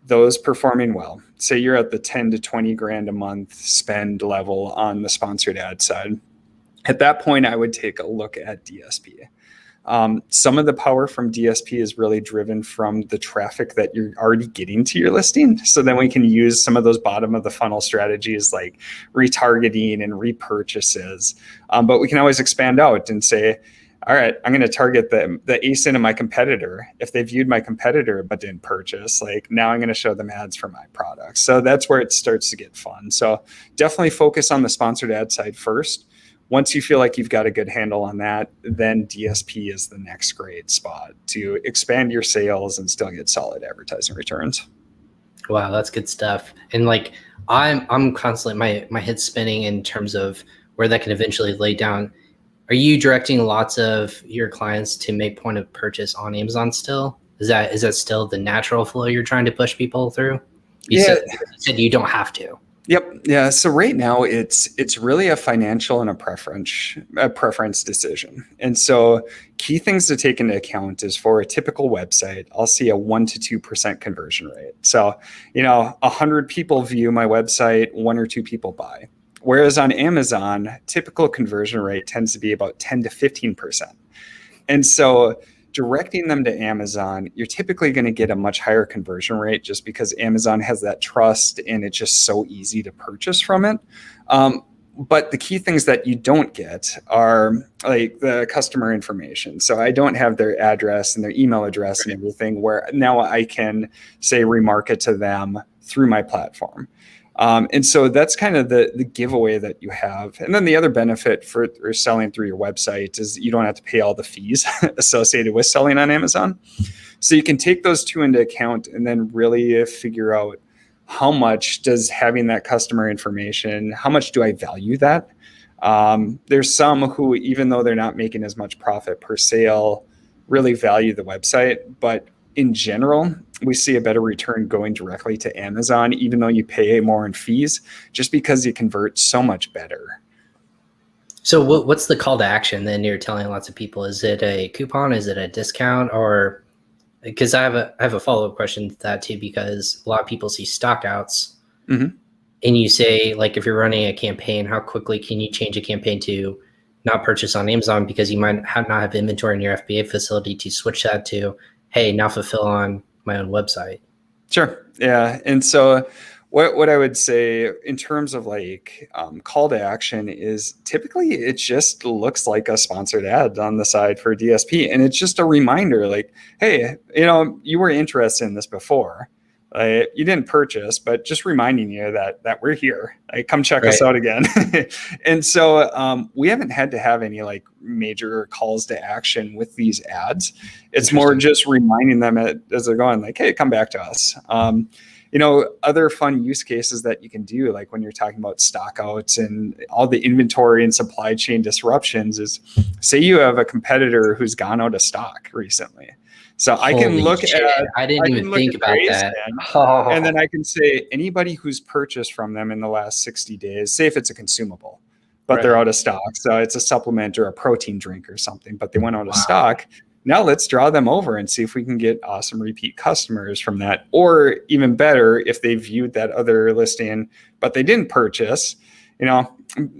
[SPEAKER 2] those performing well, say you're at the 10 to 20 grand a month spend level on the sponsored ad side, at that point, I would take a look at DSP. Some of the power from DSP is really driven from the traffic that you're already getting to your listing. So then we can use some of those bottom of the funnel strategies like retargeting and repurchases. But we can always expand out and say, all right, I'm going to target the ASIN of my competitor. If they viewed my competitor but didn't purchase, like now I'm going to show them ads for my products. So that's where it starts to get fun. So definitely focus on the sponsored ad side first. Once you feel like you've got a good handle on that, then DSP is the next great spot to expand your sales and still get solid advertising returns.
[SPEAKER 1] Wow, that's good stuff. And like I'm constantly my head's spinning in terms of where that can eventually lay down. Are you directing lots of your clients to make point of purchase on Amazon still? Is that still the natural flow you're trying to push people through? You said you don't have to.
[SPEAKER 2] Yep. Yeah. So right now it's really a financial and a preference decision. And so key things to take into account is for a typical website, I'll see a 1 to 2% conversion rate. So, 100 people view my website, 1 or 2 people buy. Whereas on Amazon, typical conversion rate tends to be about 10 to 15%. And so directing them to Amazon, you're typically going to get a much higher conversion rate just because Amazon has that trust and it's just so easy to purchase from it. But the key things that you don't get are like the customer information. So I don't have their address and their email address and everything, where now I can say remarket to them through my platform. And so that's kind of the giveaway that you have. And then the other benefit for selling through your website is you don't have to pay all the fees associated with selling on Amazon. So you can take those two into account and then really figure out how much does having that customer information, how much do I value that? There's some who, even though they're not making as much profit per sale, really value the website. But in general, we see a better return going directly to Amazon, even though you pay more in fees, just because you convert so much better.
[SPEAKER 1] So what's the call to action then you're telling lots of people? Is it a coupon? Is it a discount? Or because I have a follow-up question to that too, because a lot of people see stockouts and you say, like, if you're running a campaign, how quickly can you change a campaign to not purchase on Amazon because you might not have inventory in your FBA facility to switch that to, hey, now fulfill on my own website?
[SPEAKER 2] Sure. Yeah. And so what I would say in terms of like call to action is typically it just looks like a sponsored ad on the side for DSP. And it's just a reminder like, hey, you were interested in this before. You didn't purchase, but just reminding you that we're here. Come check us out again. And so we haven't had to have any like major calls to action with these ads. It's more just reminding them as they're going like, hey, come back to us. Other fun use cases that you can do, like when you're talking about stockouts and all the inventory and supply chain disruptions, is say you have a competitor who's gone out of stock recently. So I can look at,
[SPEAKER 1] I didn't even think about that.
[SPEAKER 2] And then I can say anybody who's purchased from them in the last 60 days, say if it's a consumable, but they're out of stock. So it's a supplement or a protein drink or something, but they went out of stock. Now let's draw them over and see if we can get awesome repeat customers from that. Or even better, if they viewed that other listing, but they didn't purchase,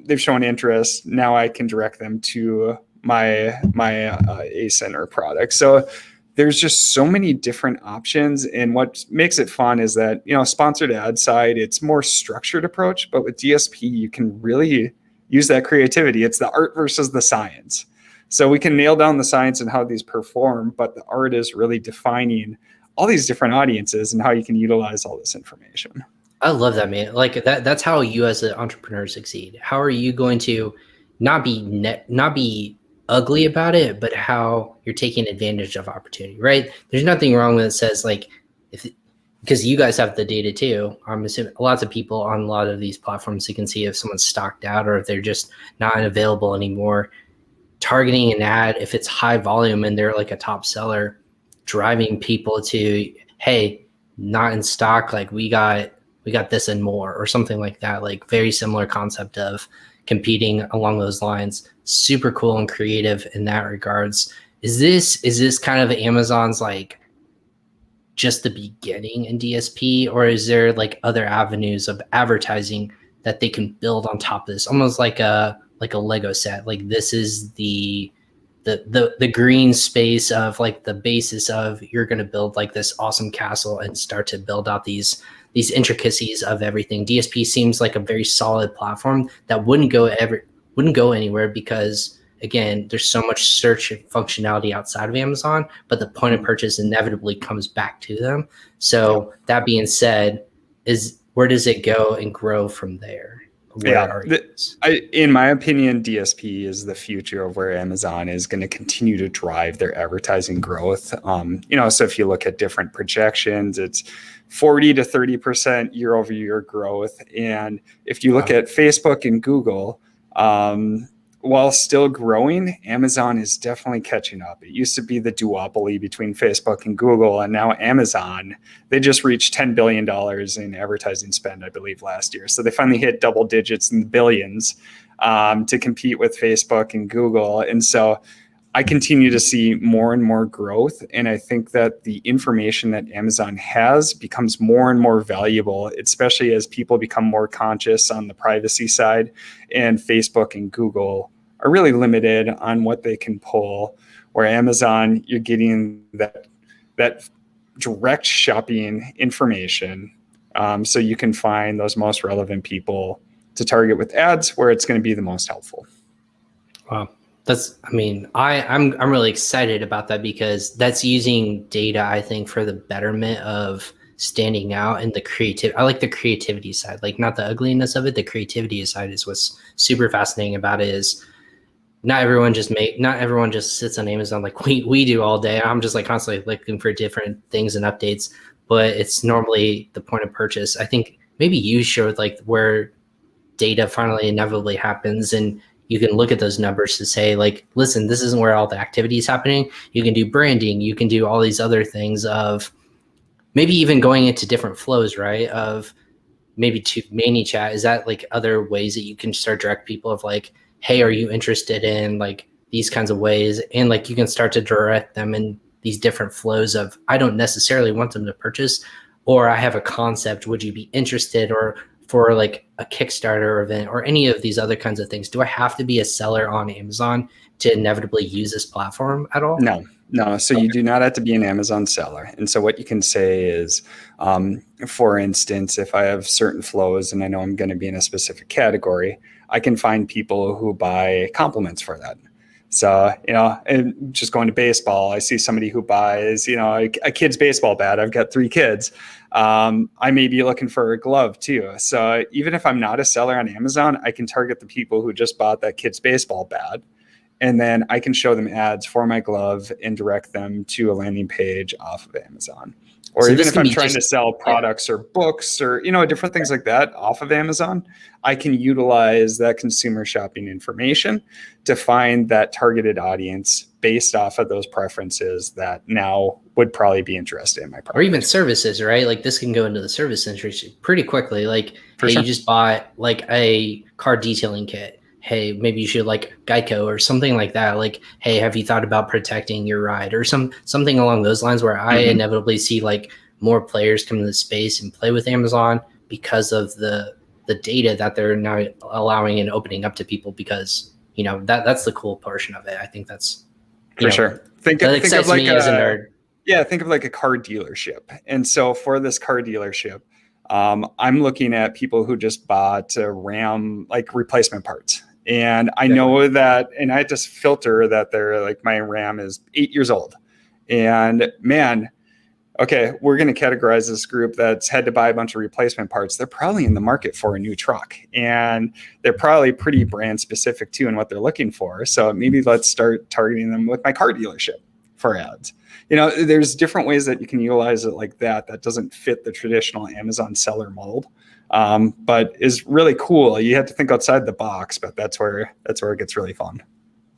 [SPEAKER 2] they've shown interest. Now I can direct them to my ASIN or product. So there's just so many different options. And what makes it fun is that, sponsored ad side, it's more structured approach, but with DSP, you can really use that creativity. It's the art versus the science. So we can nail down the science and how these perform, but the art is really defining all these different audiences and how you can utilize all this information.
[SPEAKER 1] I love that, man. Like that's how you as an entrepreneur succeed. How are you going to not be ugly about it, but how you're taking advantage of opportunity, right? There's nothing wrong with it says like, because you guys have the data too. I'm assuming lots of people on a lot of these platforms, you can see if someone's stocked out or if they're just not available anymore. Targeting an ad, if it's high volume and they're like a top seller, driving people to, hey, not in stock, like we got this and more, or something like that. Like very similar concept of competing along those lines. Super cool and creative in that regards. Is this kind of Amazon's like just the beginning in DSP, or is there like other avenues of advertising that they can build on top of this, almost like a Lego set? Like this is the green space of like the basis of you're going to build like this awesome castle and start to build out these intricacies of everything. DSP seems like a very solid platform that wouldn't go anywhere because again, there's so much search functionality outside of Amazon, but the point of purchase inevitably comes back to them. So that being said, where does it go and grow from there?
[SPEAKER 2] In my opinion, DSP is the future of where Amazon is going to continue to drive their advertising growth. So if you look at different projections, it's 40 to 30% year over year growth. And if you look at Facebook and Google, while still growing, Amazon is definitely catching up. It used to be the duopoly between Facebook and Google, and now Amazon, they just reached $10 billion in advertising spend, I believe, last year. So they finally hit double digits in the billions to compete with Facebook and Google. And so I continue to see more and more growth. And I think that the information that Amazon has becomes more and more valuable, especially as people become more conscious on the privacy side, and Facebook and Google are really limited on what they can pull, where Amazon, you're getting that direct shopping information. So you can find those most relevant people to target with ads where it's going to be the most helpful.
[SPEAKER 1] Wow. I'm really excited about that, because that's using data, I think, for the betterment of standing out and the creative. I like the creativity side, like not the ugliness of it. The creativity side is what's super fascinating about it. Is not everyone just sits on Amazon like we do all day. I'm just like constantly looking for different things and updates, but it's normally the point of purchase. I think maybe you showed like where data finally inevitably happens, and you can look at those numbers to say, like, listen, this isn't where all the activity is happening. You can do branding. You can do all these other things of maybe even going into different flows, right? Of maybe to ManyChat. Is that like other ways that you can start direct people of like, hey, are you interested in like these kinds of ways? And like you can start to direct them in these different flows of, I don't necessarily want them to purchase, or I have a concept. Would you be interested? Or for like a Kickstarter event or any of these other kinds of things, do I have to be a seller on Amazon to inevitably use this platform at all?
[SPEAKER 2] No. So you do not have to be an Amazon seller. And so what you can say is, for instance, if I have certain flows and I know I'm going to be in a specific category, I can find people who buy compliments for that. So, and just going to baseball, I see somebody who buys, a kid's baseball bat. I've got 3 kids. I may be looking for a glove too. So even if I'm not a seller on Amazon, I can target the people who just bought that kid's baseball bat. And then I can show them ads for my glove and direct them to a landing page off of Amazon. Or so even if I'm trying to sell products or books or, different things like that off of Amazon, I can utilize that consumer shopping information to find that targeted audience based off of those preferences that now would probably be interested in my product.
[SPEAKER 1] Or even services, right? Like this can go into the service industry pretty quickly. Like, hey, you just bought like a car detailing kit. Hey, maybe you should like Geico or something like that. Like, hey, have you thought about protecting your ride or something along those lines, where I inevitably see like more players come into the space and play with Amazon because of the data that they're now allowing and opening up to people, because, that's the cool portion of it. I think that's
[SPEAKER 2] for sure. Think of like me as a nerd. Yeah, think of like a car dealership. And so for this car dealership, I'm looking at people who just bought RAM, like replacement parts. And I know that, and I just filter that they're like, my RAM is 8 years old. And man, okay, we're going to categorize this group that's had to buy a bunch of replacement parts. They're probably in the market for a new truck, and they're probably pretty brand specific too in what they're looking for. So maybe let's start targeting them with my car dealership for ads. There's different ways that you can utilize it like that. That doesn't fit the traditional Amazon seller mold, but is really cool. You have to think outside the box, but that's where it gets really fun.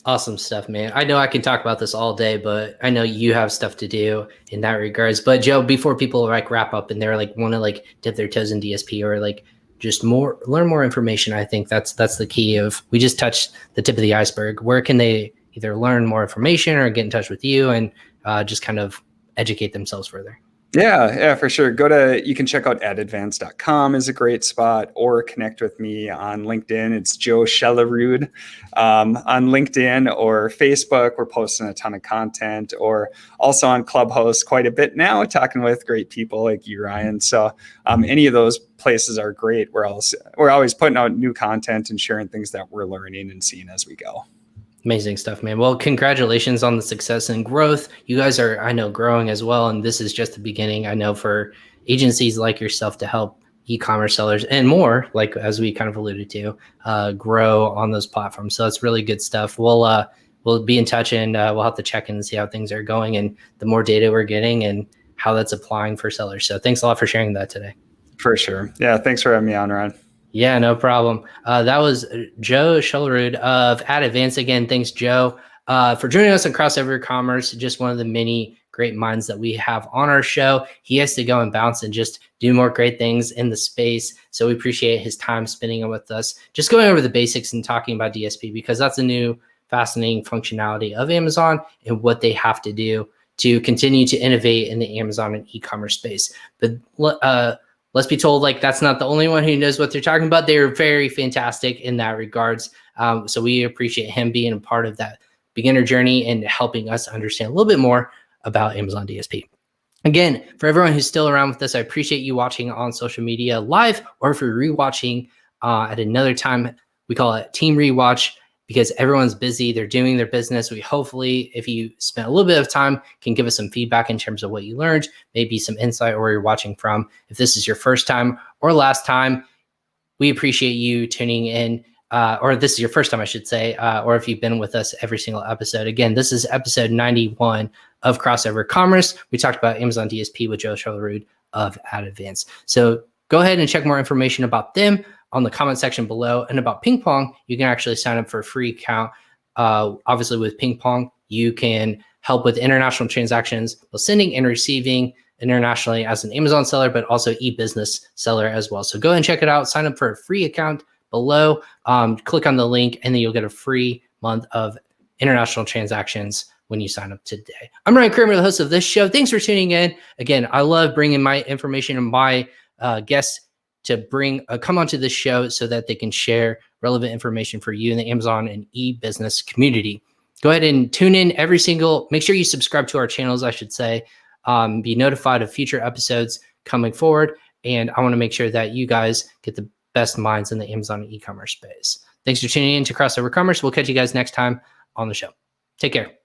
[SPEAKER 1] Awesome stuff, man. I know I can talk about this all day, but I know you have stuff to do in that regards. But Joe, before people like wrap up and they're like want to like dip their toes in DSP or like just learn more information, I think that's the key. Of we just touched the tip of the iceberg. Where can they either learn more information or get in touch with you and just kind of educate themselves further?
[SPEAKER 2] Yeah, for sure. You can check out adadvance.com is a great spot, or connect with me on LinkedIn. It's Joe Shelerud on LinkedIn or Facebook. We're posting a ton of content, or also on Clubhouse quite a bit now, talking with great people like you, Ryan. So any of those places are great. We're always putting out new content and sharing things that we're learning and seeing as we go.
[SPEAKER 1] Amazing stuff, man. Well, congratulations on the success and growth. You guys are, I know, growing as well. And this is just the beginning. I know for agencies like yourself to help e-commerce sellers and more, like as we kind of alluded to, grow on those platforms. So that's really good stuff. We'll be in touch, and we'll have to check in and see how things are going and the more data we're getting and how that's applying for sellers. So thanks a lot for sharing that today.
[SPEAKER 2] For sure. Yeah. Thanks for having me on, Ron.
[SPEAKER 1] Yeah, no problem. That was Joe Shelerud of Advance. Again, thanks, Joe, for joining us on Crossover Commerce. Just one of the many great minds that we have on our show. He has to go and bounce and just do more great things in the space. So we appreciate his time spending it with us, just going over the basics and talking about DSP, because that's a new fascinating functionality of Amazon and what they have to do to continue to innovate in the Amazon and e-commerce space. But let's be told, like, that's not the only one who knows what they're talking about. They're very fantastic in that regards. So we appreciate him being a part of that beginner journey and helping us understand a little bit more about Amazon DSP. Again, for everyone who's still around with us, I appreciate you watching on social media live, or if you're rewatching at another time, we call it team rewatch, because everyone's busy, they're doing their business. We hopefully, if you spent a little bit of time, can give us some feedback in terms of what you learned, maybe some insight or where you're watching from. If this is your first time or last time, we appreciate you tuning in, or this is your first time, I should say, or if you've been with us every single episode. Again, this is episode 91 of Crossover Commerce. We talked about Amazon DSP with Joe Shelerud of Advance. So go ahead and check more information about them on the comment section below. And about PingPong, you can actually sign up for a free account. Obviously, with PingPong, you can help with international transactions, both sending and receiving internationally as an Amazon seller, but also e-business seller as well. So go ahead and check it out. Sign up for a free account below. Click on the link, and then you'll get a free month of international transactions when you sign up today. I'm Ryan Kramer, the host of this show. Thanks for tuning in. Again, I love bringing my information and my guests to come onto this show so that they can share relevant information for you in the Amazon and e-business community. Go ahead and tune in make sure you subscribe to our channels, I should say, be notified of future episodes coming forward. And I want to make sure that you guys get the best minds in the Amazon and e-commerce space. Thanks for tuning in to Crossover Commerce. We'll catch you guys next time on the show. Take care.